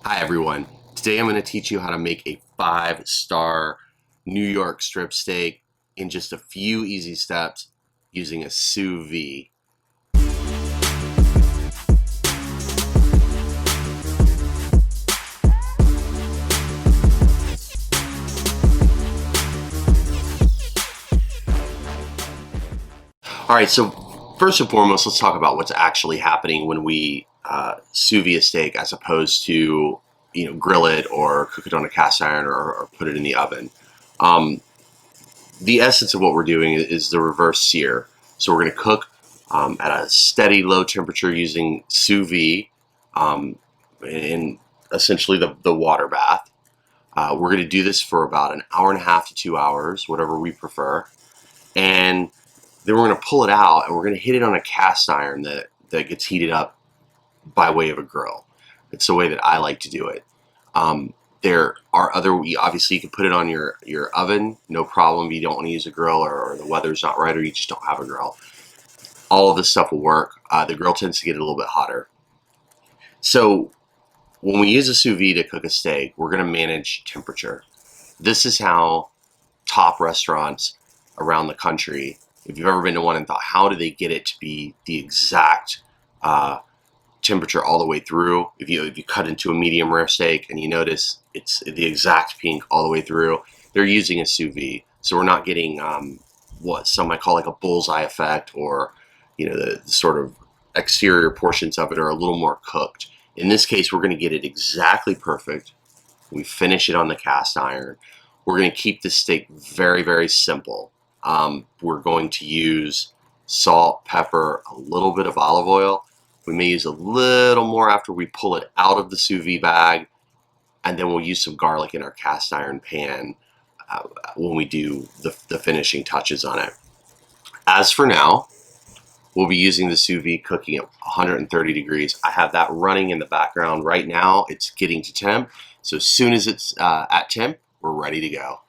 Hi everyone. Today I'm going to teach you how to make a 5-star New York strip steak in just a few easy steps using a sous vide. All right, so first and foremost, let's talk about what's actually happening when we sous vide a steak as opposed to grill it or cook it on a cast iron or put it in the oven. Um, the essence of what we're doing is the reverse sear. So we're going to cook at a steady low temperature using sous vide in essentially the water bath. We're going to do this for about an hour and a half to 2 hours, whatever we prefer. And then we're going to pull it out and we're going to hit it on a cast iron that gets heated up by way of a grill. It's the way that I like to do it. There are obviously you can put it on your oven, no problem. You don't want to use a grill or the weather's not right or you just don't have a grill. All of this stuff will work. The grill tends to get a little bit hotter. So when we use a sous vide to cook a steak, we're going to manage temperature. This is how top restaurants around the country, if you've ever been to one and thought, how do they get it to be the exact temperature all the way through? If you cut into a medium rare steak and you notice it's the exact pink all the way through, they're using a sous vide. So we're not getting what some might call like a bullseye effect, or the sort of exterior portions of it are a little more cooked. In this case, we're going to get it exactly perfect. We finish it on the cast iron. We're going to keep the steak very, very simple. We're going to use salt, pepper, a little bit of olive oil. We may use a little more after we pull it out of the sous vide bag, and then we'll use some garlic in our cast iron pan when we do the finishing touches on it. As for now, we'll be using the sous vide cooking at 130 degrees. I have that running in the background right now. It's getting to temp. So as soon as it's at temp, we're ready to go.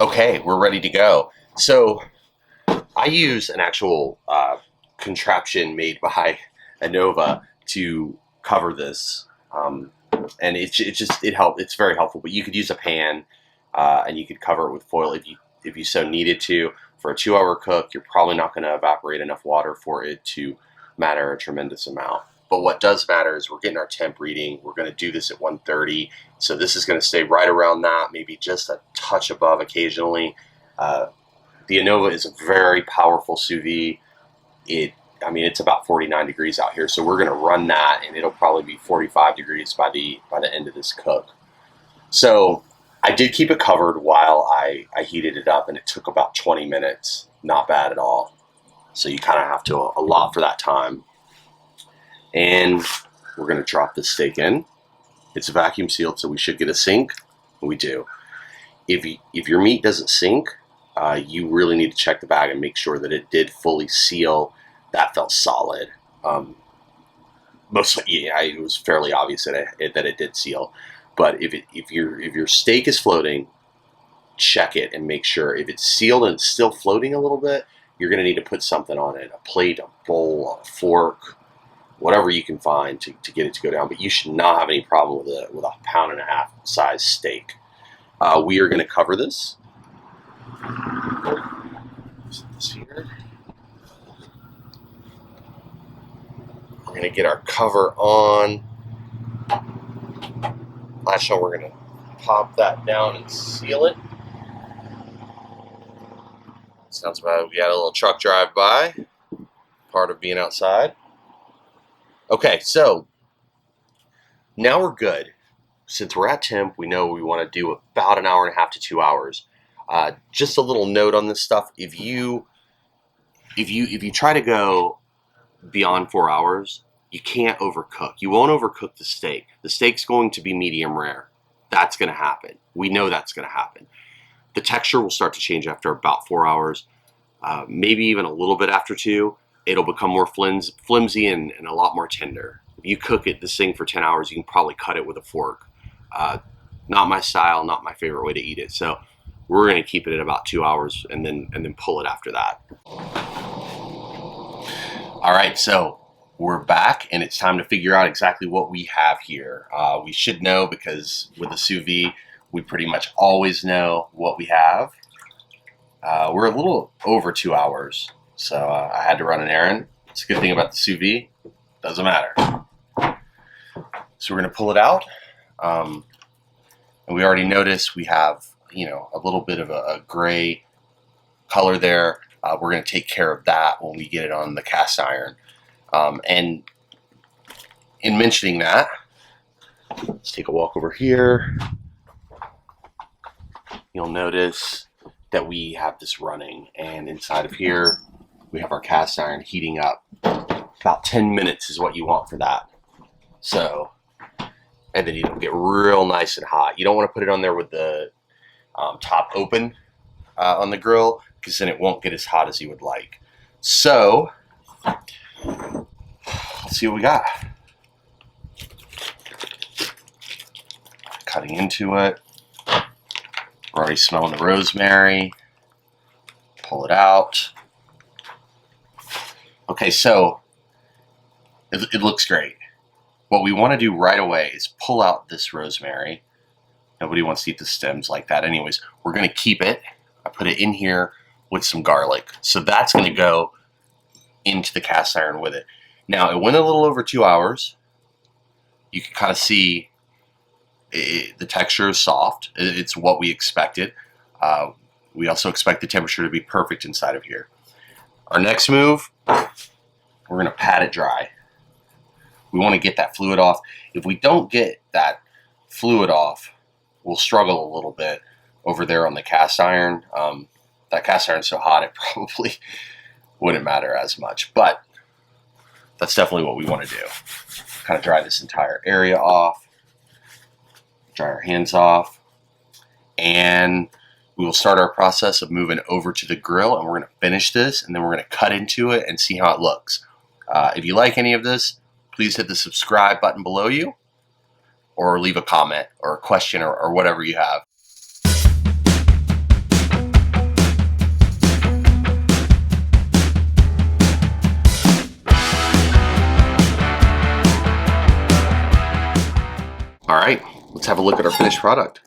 Okay, we're ready to go. So I use an actual contraption made by Innova to cover this, and it's very helpful. But you could use a pan, and you could cover it with foil if you so needed to. For a 2-hour cook, you're probably not going to evaporate enough water for it to matter a tremendous amount. But what does matter is we're getting our temp reading. We're going to do this at 130. So this is going to stay right around that, maybe just a touch above occasionally. The Innova is a very powerful sous vide. It's about 49 degrees out here. So we're going to run that, and it'll probably be 45 degrees by the end of this cook. So I did keep it covered while I heated it up, and it took about 20 minutes. Not bad at all. So you kind of have to allot for that time. And we're going to drop this steak in. It's vacuum sealed, so we should get a sink. We do. If your meat doesn't sink, you really need to check the bag and make sure that it did fully seal. That felt solid. It was fairly obvious that it did seal. But if your steak is floating, check it and make sure. If it's sealed and it's still floating a little bit, you're going to need to put something on it, a plate, a bowl, a fork, whatever you can find to get it to go down. But you should not have any problem with a 1.5 pound size steak. We are going to cover this. Here. We're going to get our cover on. Latch on, we're going to pop that down and seal it. Sounds about we got a little truck drive by. Part of being outside. Okay, so now we're good. Since we're at temp, we know we want to do about 1.5 hours to 2 hours. Just a little note on this stuff: if you try to go beyond 4 hours, you can't overcook. You won't overcook the steak. The steak's going to be medium rare. That's going to happen. We know that's going to happen. The texture will start to change after about 4 hours, maybe even a little bit after 2. It'll become more flimsy and a lot more tender. If you cook this thing for 10 hours, you can probably cut it with a fork. Not my style, not my favorite way to eat it. So we're going to keep it at about 2 hours and then pull it after that. All right, so we're back, and it's time to figure out exactly what we have here. We should know, because with the sous vide, we pretty much always know what we have. We're a little over 2 hours, so I had to run an errand. It's a good thing about the sous vide, doesn't matter. So we're going to pull it out, and we already noticed we have, a little bit of a gray color there. We're going to take care of that when we get it on the cast iron. And in mentioning that, let's take a walk over here. You'll notice that we have this running, and inside of here we have our cast iron heating up. About 10 minutes is what you want for that. So, and then it'll get real nice and hot. You don't want to put it on there with the top open on the grill, because then it won't get as hot as you would like. So, let's see what we got. Cutting into it. We're already smelling the rosemary. Pull it out. Okay, so it looks great. What we want to do right away is pull out this rosemary. Nobody wants to eat the stems like that anyways. We're going to keep it. I put it in here with some garlic. So that's going to go into the cast iron with it. Now, it went a little over 2 hours. You can kind of see the texture is soft. It's what we expected. We also expect the temperature to be perfect inside of here. Our next move, we're going to pat it dry. We want to get that fluid off. If we don't get that fluid off, we'll struggle a little bit over there on the cast iron. That cast iron's so hot it probably wouldn't matter as much, but that's definitely what we want to do. Kind of dry this entire area off, dry our hands off, and we will start our process of moving over to the grill, and we're going to finish this, and then we're going to cut into it and see how it looks. If you like any of this, please hit the subscribe button below you, or leave a comment or a question or whatever you have. All right, let's have a look at our finished product.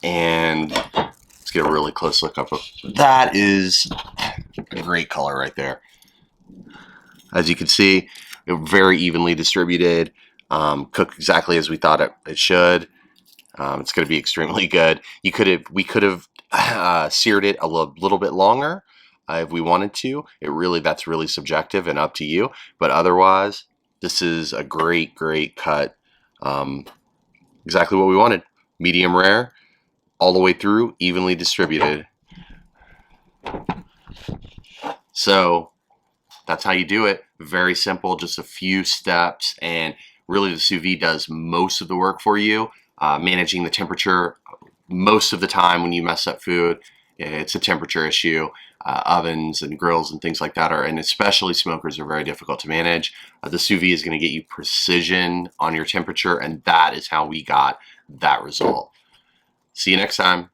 And let's get a really close look up. That is a great color right there. As you can see, very evenly distributed, cooked exactly as we thought it should. It's going to be extremely good. We could have seared it a little bit longer if we wanted to. That's really subjective and up to you. But otherwise, this is a great cut. Exactly what we wanted. Medium rare, all the way through, evenly distributed. So that's how you do it. Very simple, just a few steps, and really the sous vide does most of the work for you, managing the temperature most of the time when you mess up food, It's a temperature issue. Ovens and grills and things like that and especially smokers, are very difficult to manage. The sous vide is going to get you precision on your temperature, and that is how we got that result. See you next time.